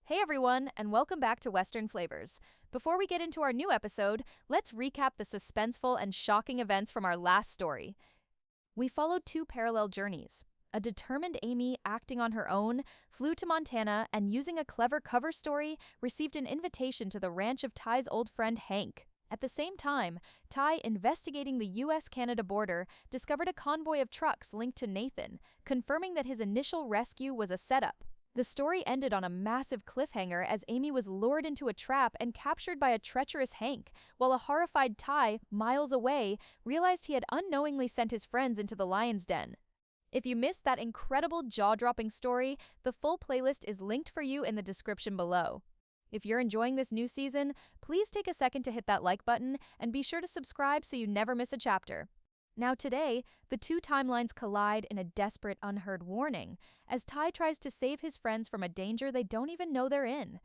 Hey everyone, and welcome back to Western Flavors. Before we get into our new episode, let's recap the suspenseful and shocking events from our last story. We followed two parallel journeys. A determined Amy, acting on her own, flew to Montana and, using a clever cover story, received an invitation to the ranch of Ty's old friend Hank. At the same time, Ty, investigating the US-Canada border, discovered a convoy of trucks linked to Nathan, confirming that his initial rescue was a setup. The story ended on a massive cliffhanger as Amy was lured into a trap and captured by a treacherous Hank, while a horrified Ty, miles away, realized he had unknowingly sent his friends into the lion's den. If you missed that incredible jaw-dropping story, the full playlist is linked for you in the description below. If you're enjoying this new season, please take a second to hit that like button and be sure to subscribe so you never miss a chapter. Now today, the two timelines collide in a desperate unheard warning, as Ty tries to save his friends from a danger they don't even know they're in.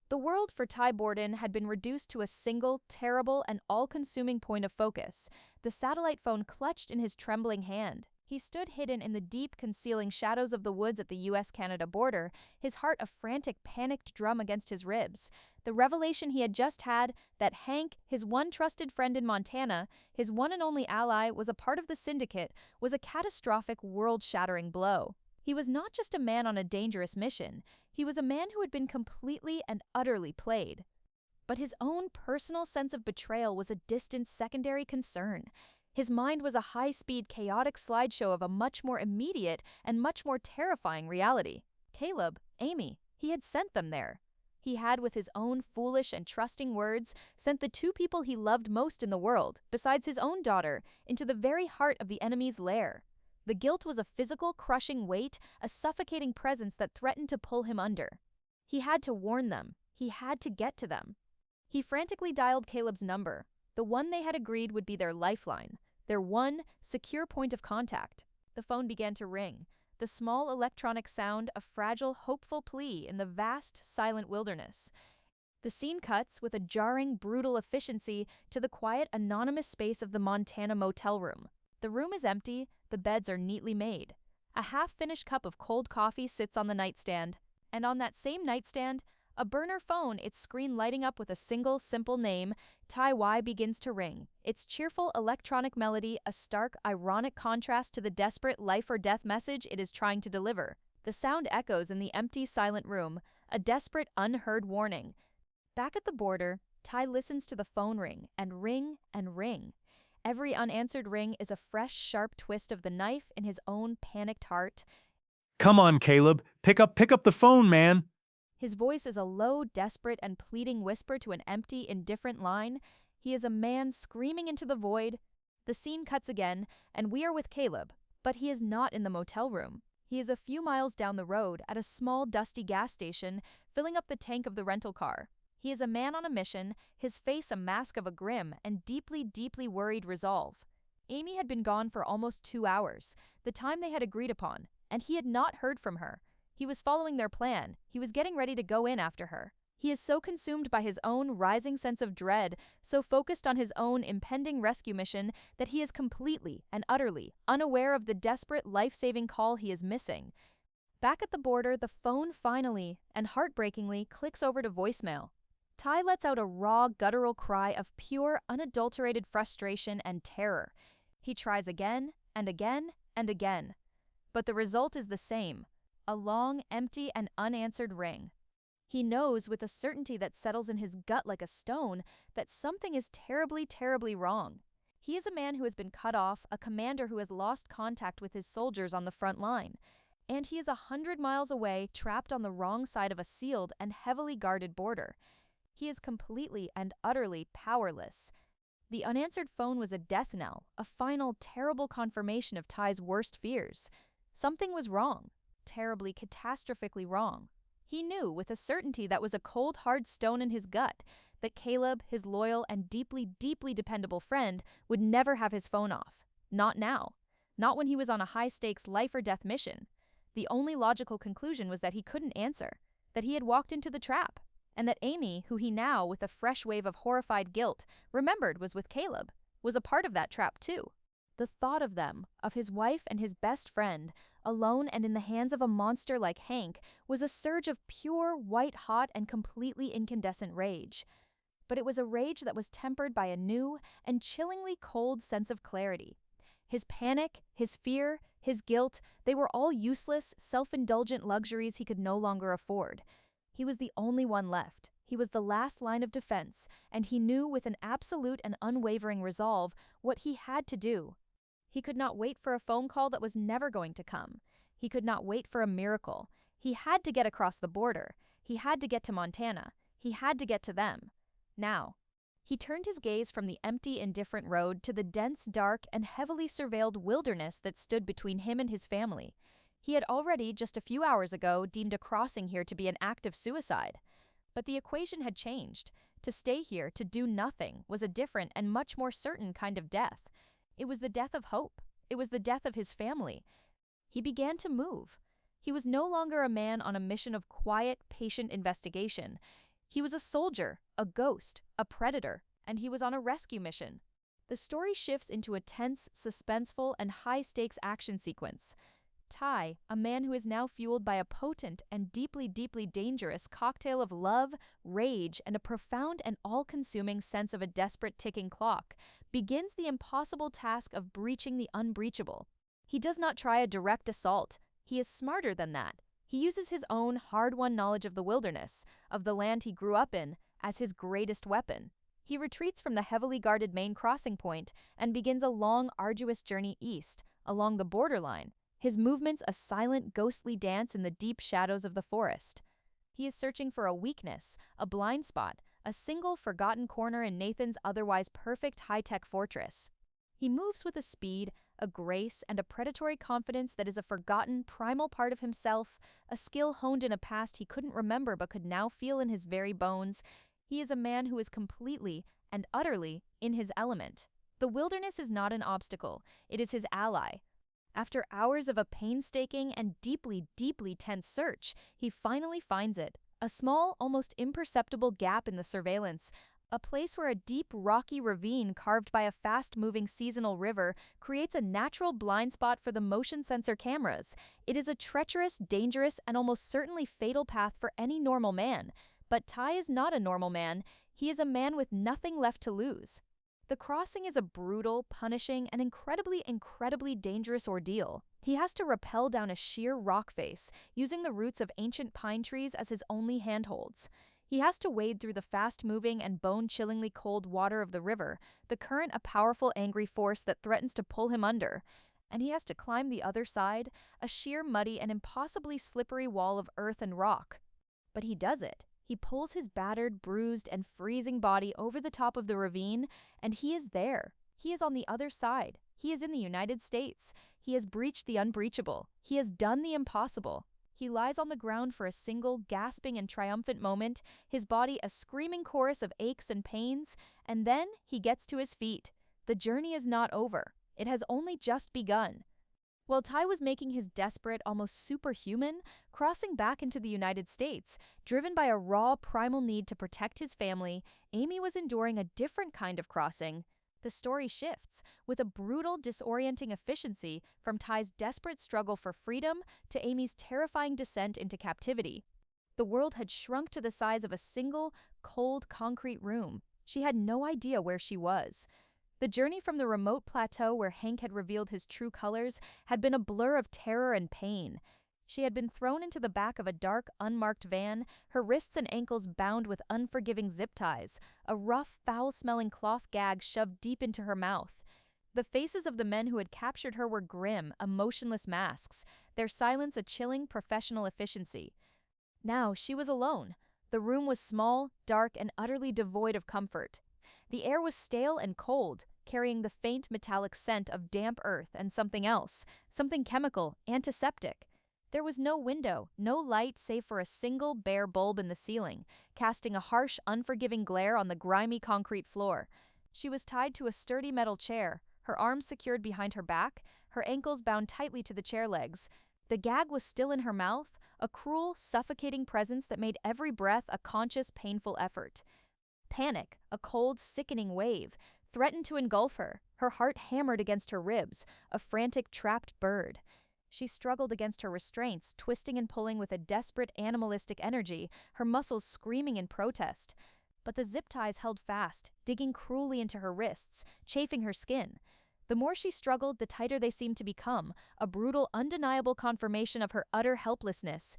The world for Ty Borden had been reduced to a single, terrible, and all-consuming point of focus, the satellite phone clutched in his trembling hand. He stood hidden in the deep, concealing shadows of the woods at the US-Canada border, his heart a frantic, panicked drum against his ribs. The revelation he had just had, that Hank, his one trusted friend in Montana, his one and only ally, was a part of the syndicate, was a catastrophic, world-shattering blow. He was not just a man on a dangerous mission, he was a man who had been completely and utterly played. But his own personal sense of betrayal was a distant secondary concern. His mind was a high-speed, chaotic slideshow of a much more immediate and much more terrifying reality. Caleb, Amy, he had sent them there. He had, with his own foolish and trusting words, sent the two people he loved most in the world, besides his own daughter, into the very heart of the enemy's lair. The guilt was a physical, crushing weight, a suffocating presence that threatened to pull him under. He had to warn them. He had to get to them. He frantically dialed Caleb's number, the one they had agreed would be their lifeline, their one secure point of contact. The phone began to ring, the small electronic sound a fragile, hopeful plea in the vast, silent wilderness. The scene cuts, with a jarring, brutal efficiency, to the quiet, anonymous space of the Montana motel room. The room is empty, the beds are neatly made. A half-finished cup of cold coffee sits on the nightstand, and on that same nightstand, a burner phone, its screen lighting up with a single, simple name. Ty Y begins to ring, its cheerful electronic melody a stark, ironic contrast to the desperate life-or-death message it is trying to deliver. The sound echoes in the empty, silent room, a desperate, unheard warning. Back at the border, Ty listens to the phone ring and ring and ring. Every unanswered ring is a fresh, sharp twist of the knife in his own panicked heart. Come on, Caleb. Pick up the phone, man. His voice is a low, desperate, and pleading whisper to an empty, indifferent line. He is a man screaming into the void. The scene cuts again, and we are with Caleb, but he is not in the motel room. He is a few miles down the road at a small, dusty gas station, filling up the tank of the rental car. He is a man on a mission, his face a mask of a grim and deeply, deeply worried resolve. Amy had been gone for almost 2 hours, the time they had agreed upon, and he had not heard from her. He was following their plan. He was getting ready to go in after her. He is so consumed by his own rising sense of dread, so focused on his own impending rescue mission, that he is completely and utterly unaware of the desperate, life-saving call he is missing. Back at the border, the phone finally, and heartbreakingly, clicks over to voicemail. Ty lets out a raw, guttural cry of pure, unadulterated frustration and terror. He tries again and again and again. But the result is the same. A long, empty, and unanswered ring. He knows, with a certainty that settles in his gut like a stone, that something is terribly, terribly wrong. He is a man who has been cut off, a commander who has lost contact with his soldiers on the front line. And he is 100 miles away, trapped on the wrong side of a sealed and heavily guarded border. He is completely and utterly powerless. The unanswered phone was a death knell, a final, terrible confirmation of Ty's worst fears. Something was wrong. Terribly, catastrophically wrong. He knew, with a certainty that was a cold, hard stone in his gut, that Caleb, his loyal and deeply, deeply dependable friend, would never have his phone off. Not now. Not when he was on a high-stakes life-or-death mission. The only logical conclusion was that he couldn't answer, that he had walked into the trap, and that Amy, who he now, with a fresh wave of horrified guilt, remembered was with Caleb, was a part of that trap too. The thought of them, of his wife and his best friend, alone and in the hands of a monster like Hank, was a surge of pure, white-hot, and completely incandescent rage. But it was a rage that was tempered by a new and chillingly cold sense of clarity. His panic, his fear, his guilt, they were all useless, self-indulgent luxuries he could no longer afford. He was the only one left. He was the last line of defense, and he knew with an absolute and unwavering resolve what he had to do. He could not wait for a phone call that was never going to come. He could not wait for a miracle. He had to get across the border. He had to get to Montana. He had to get to them. Now. He turned his gaze from the empty, indifferent road to the dense, dark, and heavily surveilled wilderness that stood between him and his family. He had already, just a few hours ago, deemed a crossing here to be an act of suicide. But the equation had changed. To stay here, to do nothing, was a different and much more certain kind of death. It was the death of hope. It was the death of his family. He began to move. He was no longer a man on a mission of quiet, patient investigation. He was a soldier, a ghost, a predator, and he was on a rescue mission. The story shifts into a tense, suspenseful, and high-stakes action sequence. Ty, a man who is now fueled by a potent and deeply, deeply dangerous cocktail of love, rage, and a profound and all-consuming sense of a desperate ticking clock, begins the impossible task of breaching the unbreachable. He does not try a direct assault. He is smarter than that. He uses his own hard-won knowledge of the wilderness, of the land he grew up in, as his greatest weapon. He retreats from the heavily guarded main crossing point and begins a long, arduous journey east, along the borderline, his movements a silent, ghostly dance in the deep shadows of the forest. He is searching for a weakness, a blind spot, a single forgotten corner in Nathan's otherwise perfect high-tech fortress. He moves with a speed, a grace, and a predatory confidence that is a forgotten, primal part of himself, a skill honed in a past he couldn't remember but could now feel in his very bones. He is a man who is completely and utterly in his element. The wilderness is not an obstacle, it is his ally. After hours of a painstaking and deeply, deeply tense search, he finally finds it. A small, almost imperceptible gap in the surveillance, a place where a deep, rocky ravine carved by a fast-moving seasonal river creates a natural blind spot for the motion sensor cameras. It is a treacherous, dangerous, and almost certainly fatal path for any normal man. But Ty is not a normal man. He is a man with nothing left to lose. The crossing is a brutal, punishing, and incredibly, incredibly dangerous ordeal. He has to rappel down a sheer rock face, using the roots of ancient pine trees as his only handholds. He has to wade through the fast-moving and bone-chillingly cold water of the river, the current a powerful, angry force that threatens to pull him under. And he has to climb the other side, a sheer, muddy, and impossibly slippery wall of earth and rock. But he does it. He pulls his battered, bruised, and freezing body over the top of the ravine, and he is there. He is on the other side. He is in the United States. He has breached the unbreachable. He has done the impossible. He lies on the ground for a single, gasping and triumphant moment, his body a screaming chorus of aches and pains, and then he gets to his feet. The journey is not over. It has only just begun. While Ty was making his desperate, almost superhuman, crossing back into the United States, driven by a raw, primal need to protect his family, Amy was enduring a different kind of crossing. The story shifts, with a brutal, disorienting efficiency from Ty's desperate struggle for freedom to Amy's terrifying descent into captivity. The world had shrunk to the size of a single, cold, concrete room. She had no idea where she was. The journey from the remote plateau where Hank had revealed his true colors had been a blur of terror and pain. She had been thrown into the back of a dark, unmarked van, her wrists and ankles bound with unforgiving zip ties, a rough, foul-smelling cloth gag shoved deep into her mouth. The faces of the men who had captured her were grim, emotionless masks, their silence a chilling, professional efficiency. Now she was alone. The room was small, dark, and utterly devoid of comfort. The air was stale and cold, carrying the faint metallic scent of damp earth and something else, something chemical, antiseptic. There was no window, no light save for a single bare bulb in the ceiling, casting a harsh, unforgiving glare on the grimy concrete floor. She was tied to a sturdy metal chair, her arms secured behind her back, her ankles bound tightly to the chair legs. The gag was still in her mouth, a cruel, suffocating presence that made every breath a conscious, painful effort. Panic, a cold, sickening wave, threatened to engulf her, her heart hammered against her ribs, a frantic, trapped bird. She struggled against her restraints, twisting and pulling with a desperate animalistic energy, her muscles screaming in protest. But the zip ties held fast, digging cruelly into her wrists, chafing her skin. The more she struggled, the tighter they seemed to become, a brutal, undeniable confirmation of her utter helplessness.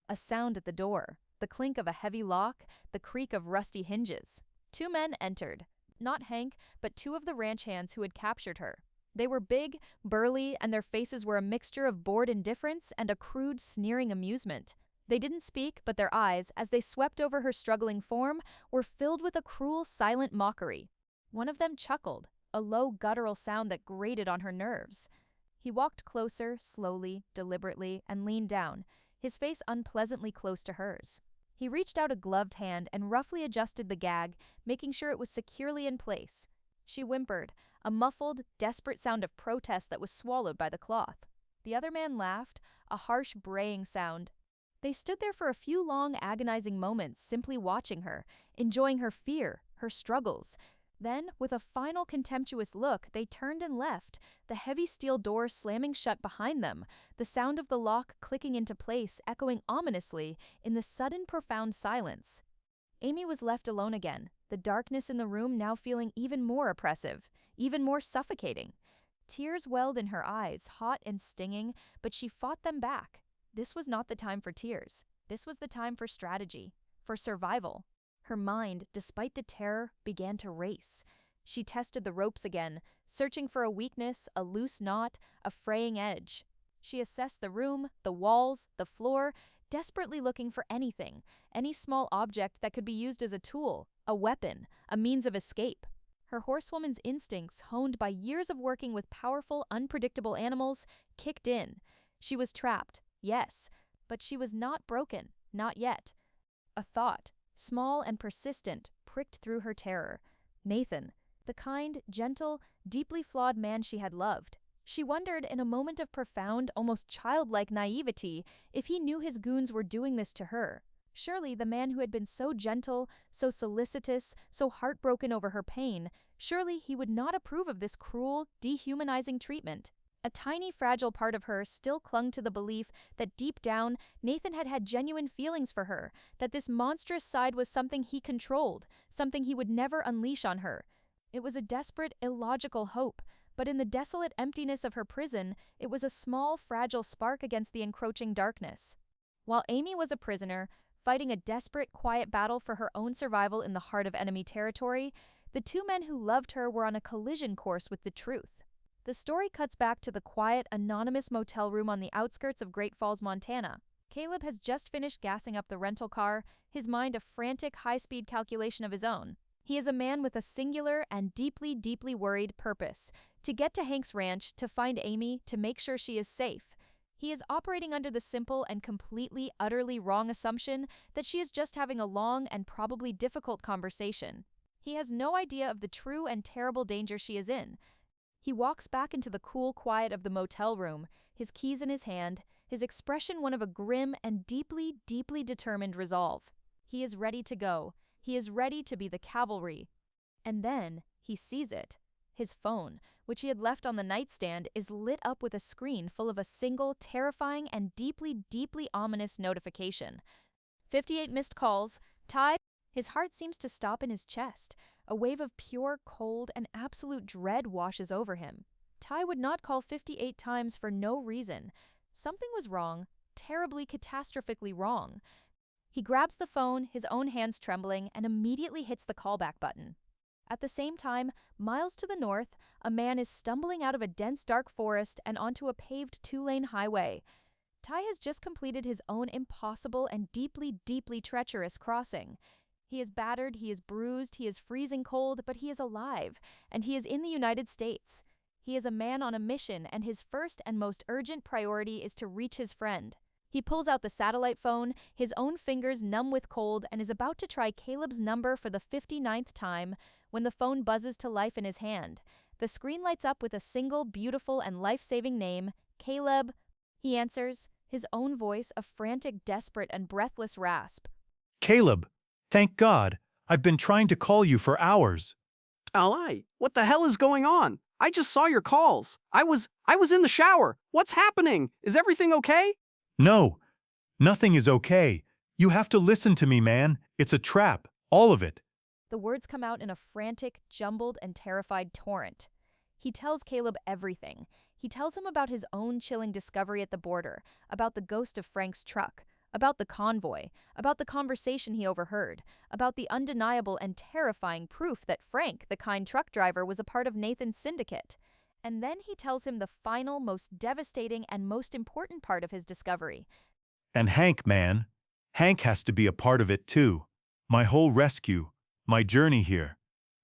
A sound at the door, the clink of a heavy lock, the creak of rusty hinges. Two men entered. Not Hank, but two of the ranch hands who had captured her. They were big, burly, and their faces were a mixture of bored indifference and a crude, sneering amusement. They didn't speak, but their eyes, as they swept over her struggling form, were filled with a cruel, silent mockery. One of them chuckled, a low, guttural sound that grated on her nerves. He walked closer, slowly, deliberately, and leaned down, his face unpleasantly close to hers. He reached out a gloved hand and roughly adjusted the gag, making sure it was securely in place. She whimpered, a muffled, desperate sound of protest that was swallowed by the cloth. The other man laughed, a harsh, braying sound. They stood there for a few long, agonizing moments, simply watching her, enjoying her fear, her struggles. Then, with a final contemptuous look, they turned and left, the heavy steel door slamming shut behind them, the sound of the lock clicking into place echoing ominously in the sudden profound silence. Amy was left alone again, the darkness in the room now feeling even more oppressive, even more suffocating. Tears welled in her eyes, hot and stinging, but she fought them back. This was not the time for tears. This was the time for strategy, for survival. Her mind, despite the terror, began to race. She tested the ropes again, searching for a weakness, a loose knot, a fraying edge. She assessed the room, the walls, the floor, desperately looking for anything, any small object that could be used as a tool, a weapon, a means of escape. Her horsewoman's instincts, honed by years of working with powerful, unpredictable animals, kicked in. She was trapped, yes, but she was not broken, not yet. A thought, small and persistent, pricked through her terror. Nathan, the kind, gentle, deeply flawed man she had loved. She wondered, in a moment of profound, almost childlike naivety, if he knew his goons were doing this to her. Surely the man who had been so gentle, so solicitous, so heartbroken over her pain, surely he would not approve of this cruel, dehumanizing treatment. A tiny, fragile part of her still clung to the belief that deep down, Nathan had had genuine feelings for her, that this monstrous side was something he controlled, something he would never unleash on her. It was a desperate, illogical hope, but in the desolate emptiness of her prison, it was a small, fragile spark against the encroaching darkness. While Amy was a prisoner, fighting a desperate, quiet battle for her own survival in the heart of enemy territory, the two men who loved her were on a collision course with the truth. The story cuts back to the quiet, anonymous motel room on the outskirts of Great Falls, Montana. Caleb has just finished gassing up the rental car, his mind a frantic, high-speed calculation of his own. He is a man with a singular and deeply, deeply worried purpose: to get to Hank's ranch, to find Amy, to make sure she is safe. He is operating under the simple and completely, utterly wrong assumption that she is just having a long and probably difficult conversation. He has no idea of the true and terrible danger she is in. He walks back into the cool quiet of the motel room, his keys in his hand, his expression one of a grim and deeply, deeply determined resolve. He is ready to go. He is ready to be the cavalry. And then he sees it. His phone, which he had left on the nightstand, is lit up with a screen full of a single, terrifying, and deeply, deeply ominous notification. 58 missed calls. Ty. His heart seems to stop in his chest. A wave of pure, cold, and absolute dread washes over him. Ty would not call 58 times for no reason. Something was wrong, terribly, catastrophically wrong. He grabs the phone, his own hands trembling, and immediately hits the callback button. At the same time, miles to the north, a man is stumbling out of a dense, dark forest and onto a paved 2-lane highway. Ty has just completed his own impossible and deeply, deeply treacherous crossing. He is battered, he is bruised, he is freezing cold, but he is alive, and he is in the United States. He is a man on a mission, and his first and most urgent priority is to reach his friend. He pulls out the satellite phone, his own fingers numb with cold, and is about to try Caleb's number for the 59th time when the phone buzzes to life in his hand. The screen lights up with a single, beautiful, and life-saving name, Caleb. He answers, his own voice a frantic, desperate, and breathless rasp. Caleb, thank God. I've been trying to call you for hours. Alai, what the hell is going on? I just saw your calls. I was in the shower. What's happening? Is everything okay? No, nothing is okay. You have to listen to me, man. It's a trap. All of it. The words come out in a frantic, jumbled, and terrified torrent. He tells Caleb everything. He tells him about his own chilling discovery at the border, about the ghost of Frank's truck, about the convoy, about the conversation he overheard, about the undeniable and terrifying proof that Frank, the kind truck driver, was a part of Nathan's syndicate. And then he tells him the final, most devastating, and most important part of his discovery. And Hank, man. Hank has to be a part of it too. My whole rescue, my journey here.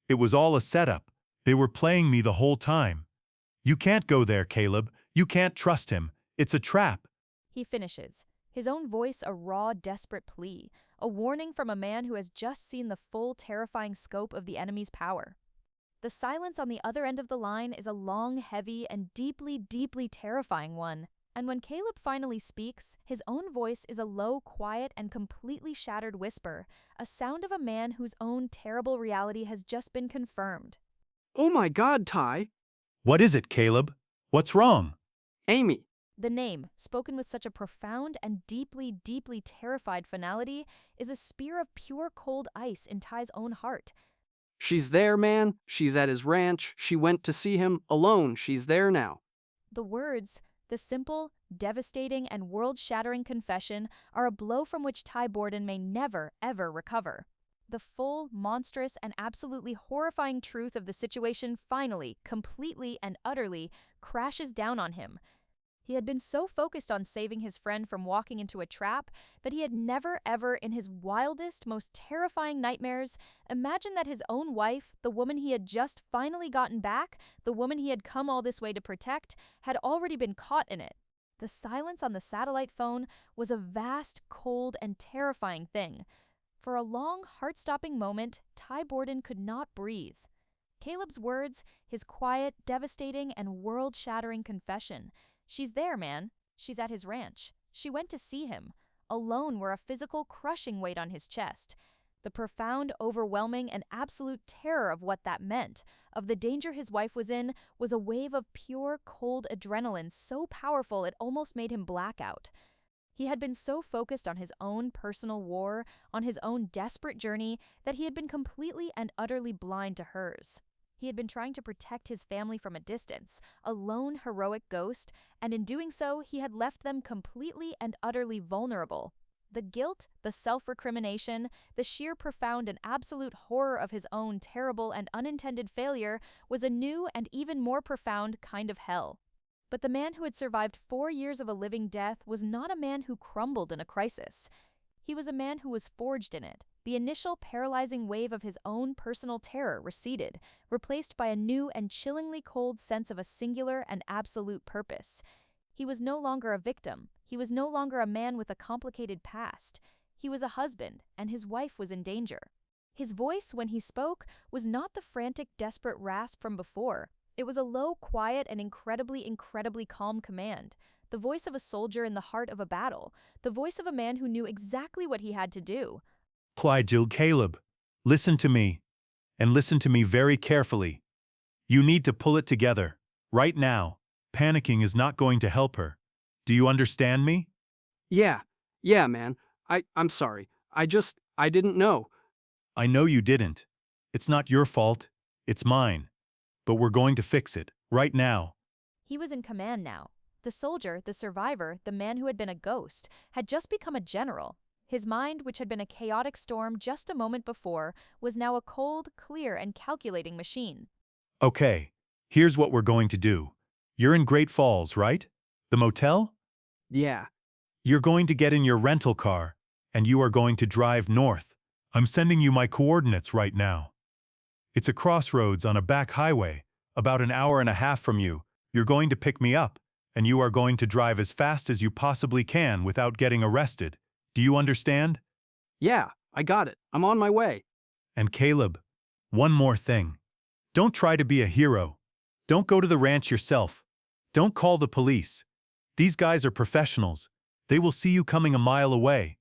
It was all a setup. They were playing me the whole time. You can't go there, Caleb. You can't trust him. It's a trap. He finishes, his own voice a raw, desperate plea, a warning from a man who has just seen the full, terrifying scope of the enemy's power. The silence on the other end of the line is a long, heavy, and deeply, deeply terrifying one. And when Caleb finally speaks, his own voice is a low, quiet, and completely shattered whisper, a sound of a man whose own terrible reality has just been confirmed. Oh my God, Ty. What is it, Caleb? What's wrong? Amy. The name, spoken with such a profound and deeply, deeply terrified finality, is a spear of pure cold ice in Ty's own heart. She's there, man. She's at his ranch. She went to see him alone. She's there now. The words, the simple, devastating, and world-shattering confession, are a blow from which Ty Borden may never, ever recover. The full, monstrous, and absolutely horrifying truth of the situation finally, completely, and utterly crashes down on him. He had been so focused on saving his friend from walking into a trap that he had never ever in his wildest, most terrifying nightmares imagined that his own wife, the woman he had just finally gotten back, the woman he had come all this way to protect, had already been caught in it. The silence on the satellite phone was a vast, cold, and terrifying thing. For a long, heart-stopping moment, Ty Borden could not breathe. Caleb's words, his quiet, devastating, and world-shattering confession. She's there, man. She's at his ranch. She went to see him. Alone were a physical, crushing weight on his chest. The profound, overwhelming, and absolute terror of what that meant, of the danger his wife was in, was a wave of pure, cold adrenaline so powerful it almost made him black out. He had been so focused on his own personal war, on his own desperate journey, that he had been completely and utterly blind to hers. He had been trying to protect his family from a distance, a lone, heroic ghost, and in doing so, he had left them completely and utterly vulnerable. The guilt, the self-recrimination, the sheer profound and absolute horror of his own terrible and unintended failure was a new and even more profound kind of hell. But the man who had survived 4 years of a living death was not a man who crumbled in a crisis. He was a man who was forged in it. The initial paralyzing wave of his own personal terror receded, replaced by a new and chillingly cold sense of a singular and absolute purpose. He was no longer a victim. He was no longer a man with a complicated past. He was a husband, and his wife was in danger. His voice, when he spoke, was not the frantic, desperate rasp from before. It was a low, quiet, and incredibly, incredibly calm command. The voice of a soldier in the heart of a battle. The voice of a man who knew exactly what he had to do. Caleb, listen to me, and listen to me very carefully. You need to pull it together, right now. Panicking is not going to help her. Do you understand me? Yeah, man. I'm sorry. I didn't know. I know you didn't. It's not your fault, it's mine. But we're going to fix it, right now. He was in command now. The soldier, the survivor, the man who had been a ghost, had just become a general. His mind, which had been a chaotic storm just a moment before, was now a cold, clear, and calculating machine. Okay, here's what we're going to do. You're in Great Falls, right? The motel? Yeah. You're going to get in your rental car, and you are going to drive north. I'm sending you my coordinates right now. It's a crossroads on a back highway, about an hour and a half from you. You're going to pick me up, and you are going to drive as fast as you possibly can without getting arrested. Do you understand? Yeah, I got it. I'm on my way. And Caleb, one more thing. Don't try to be a hero. Don't go to the ranch yourself. Don't call the police. These guys are professionals. They will see you coming a mile away.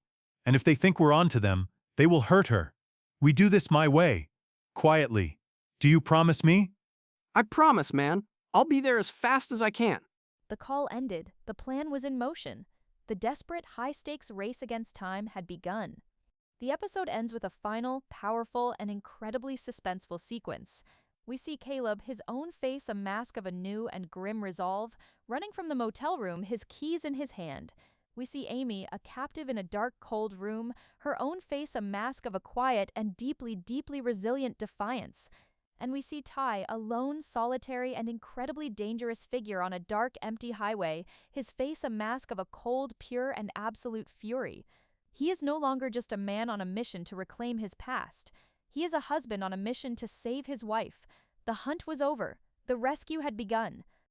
And if they think we're onto them, they will hurt her. We do this my way. Quietly. Do you promise me? I promise, man. I'll be there as fast as I can. The call ended. The plan was in motion. The desperate, high-stakes race against time had begun. The episode ends with a final, powerful, and incredibly suspenseful sequence. We see Caleb, his own face a mask of a new and grim resolve, running from the motel room, his keys in his hand. We see Amy, a captive in a dark, cold room, her own face a mask of a quiet and deeply, deeply resilient defiance. And we see Ty, a lone, solitary, and incredibly dangerous figure on a dark, empty highway, his face a mask of a cold, pure, and absolute fury. He is no longer just a man on a mission to reclaim his past. He is a husband on a mission to save his wife. The hunt was over. The rescue had begun.